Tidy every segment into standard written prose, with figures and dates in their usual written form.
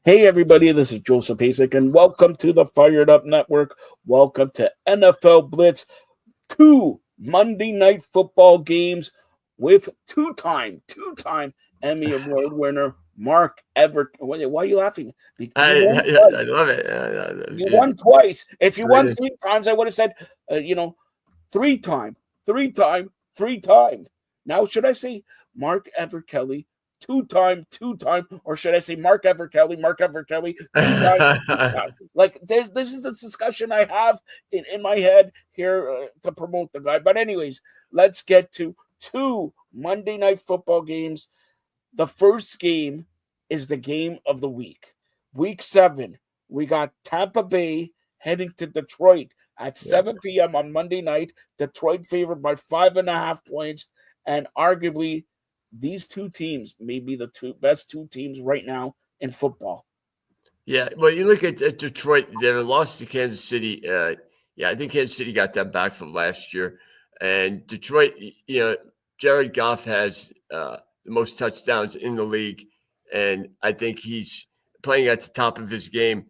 Hey, everybody, this is Joseph Pasek, and welcome to the Fired Up Network. Welcome to NFL Blitz, two Monday night football games with two-time Emmy Award winner Mark Everett. Why are you laughing? You I, won I, twice. I love it. You won twice. If you won Great. three times, I would have said, three-time, three-time. Now, should I say Mark Everett Kelly? Two-time, or should I say Mark Everett Kelly, two-time, two-time? Like, this is a discussion I have in my head here to promote the guy. But anyways, let's get to two Monday night football games. The first game is the game of the week. Week 7, we got Tampa Bay heading to Detroit at 7 p.m. on Monday night. Detroit favored by 5.5 points, and arguably these two teams may be the best two teams right now in football. Yeah, well, you look at Detroit, they lost to Kansas City. I think Kansas City got that back from last year. And Detroit, Jared Goff has the most touchdowns in the league. And I think he's playing at the top of his game.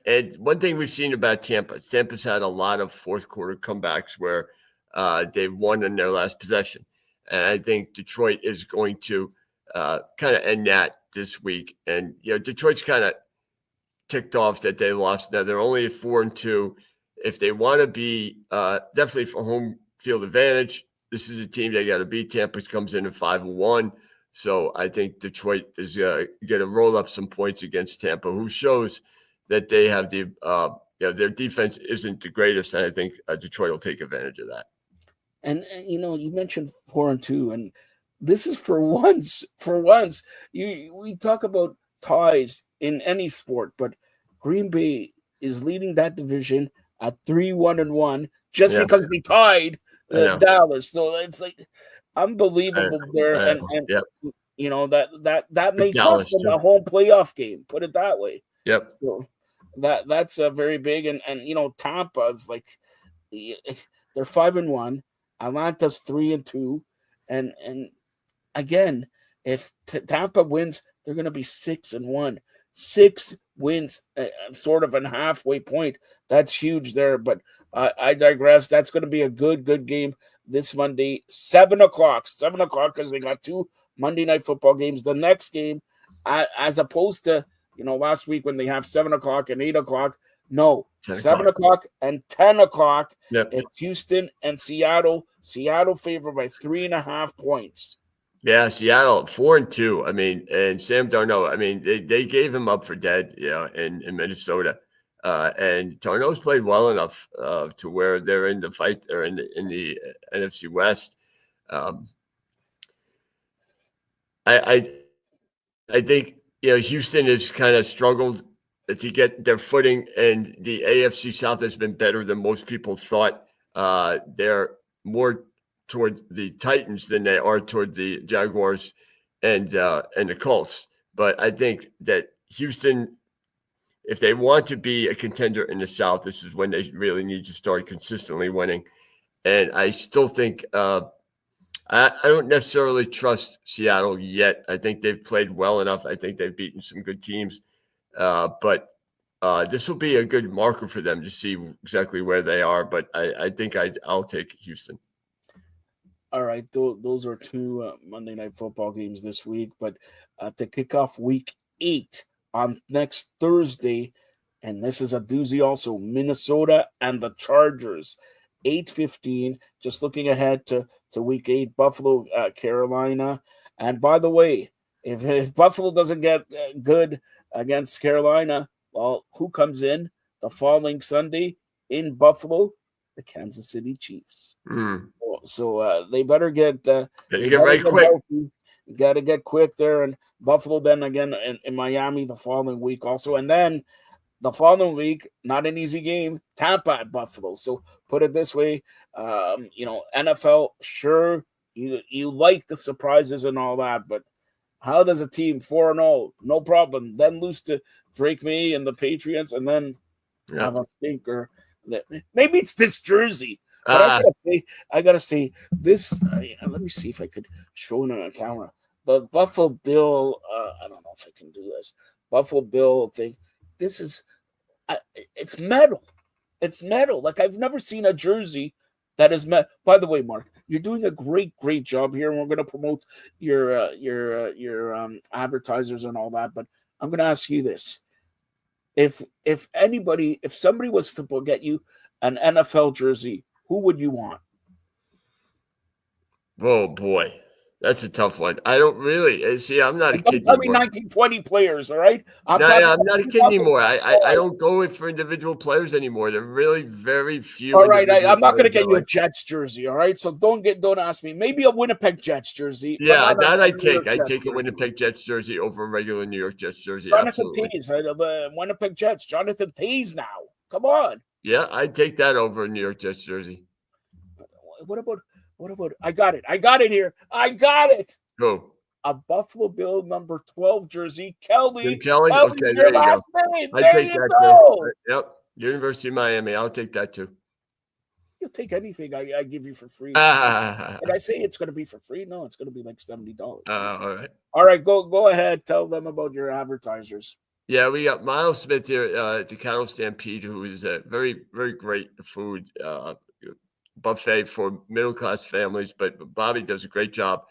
And one thing we've seen about Tampa's had a lot of fourth quarter comebacks where they've won in their last possession. And I think Detroit is going to kind of end that this week. And, Detroit's kind of ticked off that they lost. Now they're only at 4-2. If they want to be definitely for home field advantage, this is a team they got to beat. Tampa comes in at 5-1. So I think Detroit is going to roll up some points against Tampa, who shows that they have their defense isn't the greatest. And I think Detroit will take advantage of that. And you mentioned 4-2, and this is for once. We talk about ties in any sport, but Green Bay is leading that division at 3-1-1 just because they tied Dallas. So it's like unbelievable there, and that may cost them a home playoff game. Put it that way. Yep. So that's a very big, and Tampa is like they're 5-1. Atlanta's 3-2, and again, if Tampa wins, they're going to be 6-1. 6 wins, sort of a halfway point. That's huge there, but I digress. That's going to be a good game this Monday, 7 o'clock. 7 o'clock because they got two Monday night football games. The next game, as opposed to last week when they have 7 o'clock and 8 o'clock. No, 7 o'clock and 10 o'clock. Yep. It's Houston and Seattle. Seattle favored by 3.5 points. Yeah, Seattle 4-2. I mean, and Sam Darnold. I mean, they gave him up for dead, in Minnesota, and Darnold's played well enough to where they're in the fight or in the NFC West. I think Houston has kind of struggled to get their footing, and the AFC South has been better than most people thought. They're more toward the Titans than they are toward the Jaguars and the Colts. But I think that Houston, if they want to be a contender in the South, this is when they really need to start consistently winning. And I still think I don't necessarily trust Seattle yet. I think they've played well enough. I think they've beaten some good teams. But this will be a good marker for them to see exactly where they are. But I think I'll take Houston. All right, those are two Monday Night Football games this week. But to kick off Week 8 on next Thursday, and this is a doozy also, Minnesota and the Chargers, 8:15. Just looking ahead to Week 8, Buffalo, Carolina. And by the way, if Buffalo doesn't get good against Carolina, well, who comes in the following Sunday in Buffalo? The Kansas City Chiefs. So they better get right quick. Healthy. You got to get quick there. And Buffalo then again in Miami the following week also. And then the following week, not an easy game, Tampa at Buffalo. So put it this way, NFL, sure, you like the surprises and all that, but how does a team 4-0, no problem, then lose to Drake May and the Patriots and then have a stinker? Maybe it's this jersey. But I gotta say this. Let me see if I could show it on camera. the Buffalo Bill. I don't know if I can do this. Buffalo Bill thing. This is, it's metal. It's metal. Like I've never seen a jersey that is metal. By the way, Mark, you're doing a great job here, and we're going to promote your advertisers and all that. But I'm going to ask you this: if somebody was to get you an NFL jersey, who would you want? Oh boy, that's a tough one. I don't really see. I'm not a Don't kid tell me anymore. 1920 players, all right? I'm No, talking I'm about not a kid anymore. I don't go in for individual players anymore. There are really very few all right, individual I'm not going to players get I you a like. Jets jersey, all right? So don't ask me. Maybe a Winnipeg Jets jersey, but Yeah, not that a I New York take. I Jets take a jersey. Winnipeg Jets jersey over a regular New York Jets jersey. Jonathan Absolutely. Taze, the Winnipeg Jets. Jonathan Taze now. Come on. Yeah, I'd take that over a New York Jets jersey. What about I got it. I got it here. I got it. Go. A Buffalo Bill number 12 jersey. Kelly. Jim Kelly? Okay, Kelly's your there you go. last name. I There take you that too. go. Yep. University of Miami. I'll take that too. You'll take anything I give you for free. Did I say it's going to be for free? No, it's going to be like $70. All right. All right, go ahead. Tell them about your advertisers. Yeah, we got Miles Smith here at the Cattle Stampede, who is a very, very great food buffet for middle class families. But Bobby does a great job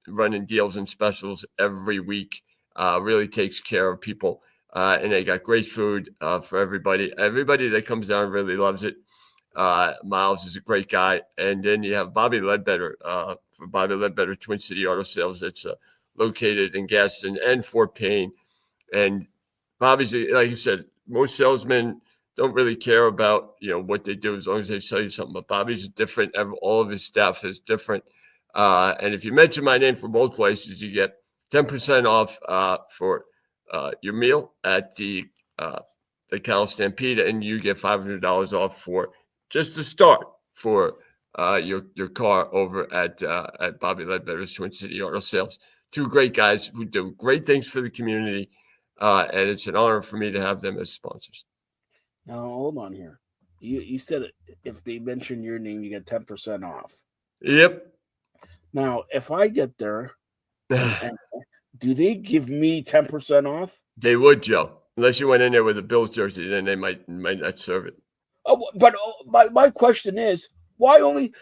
running deals and specials every week. Really takes care of people, and they got great food for everybody. Everybody that comes down really loves it. Miles is a great guy, and then you have Bobby Ledbetter for Bobby Ledbetter Twin City Auto Sales. That's located in Gaston and Fort Payne. And Bobby's, like you said, most salesmen don't really care about what they do as long as they sell you something. But Bobby's different. All of his staff is different. And if you mention my name for both places, you get 10% off for your meal at the Cal Stampede, and you get $500 off for just to start for your car over at Bobby Ledbetter's Twin City Auto Sales. Two great guys who do great things for the community. And it's an honor for me to have them as sponsors. Now, hold on here. You said if they mention your name, you get 10% off. Yep. Now, if I get there, and do they give me 10% off? They would, Joe. Unless you went in there with a Bills jersey, then they might not serve it. Oh, but my question is, why only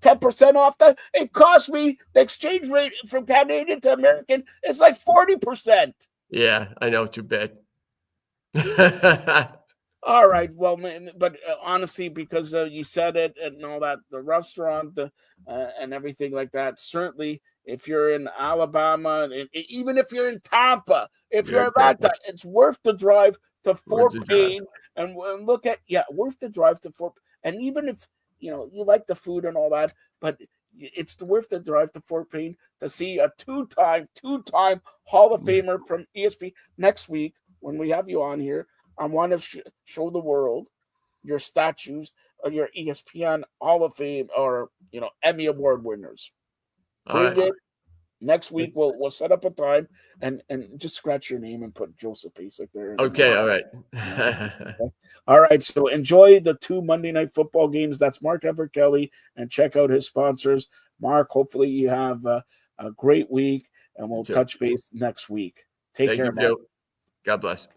10% off? That it cost me the exchange rate from Canadian to American. It's like 40%. Yeah, I know. Too bad. All right. Well, but honestly, because you said it and all that, the restaurant and everything like that, certainly if you're in Alabama, and even if you're in Tampa, if you're in Atlanta, it's worth the drive to Fort Payne and look at, worth the drive to Fort. And even if, you like the food and all that, but it's worth the drive to Fort Payne to see a two-time Hall of Famer from ESPN next week when we have you on here. I want to show the world your statues of your ESPN Hall of Fame or Emmy Award winners. Bring it next week. We'll set up a time and just scratch your name and put Joseph Pasek there. Okay, all right. All right. So enjoy the 2 Monday Night Football games. That's Mark Everett Kelly, and check out his sponsors. Mark, hopefully you have a great week, and we'll touch base next week. Take care, Mark. God bless.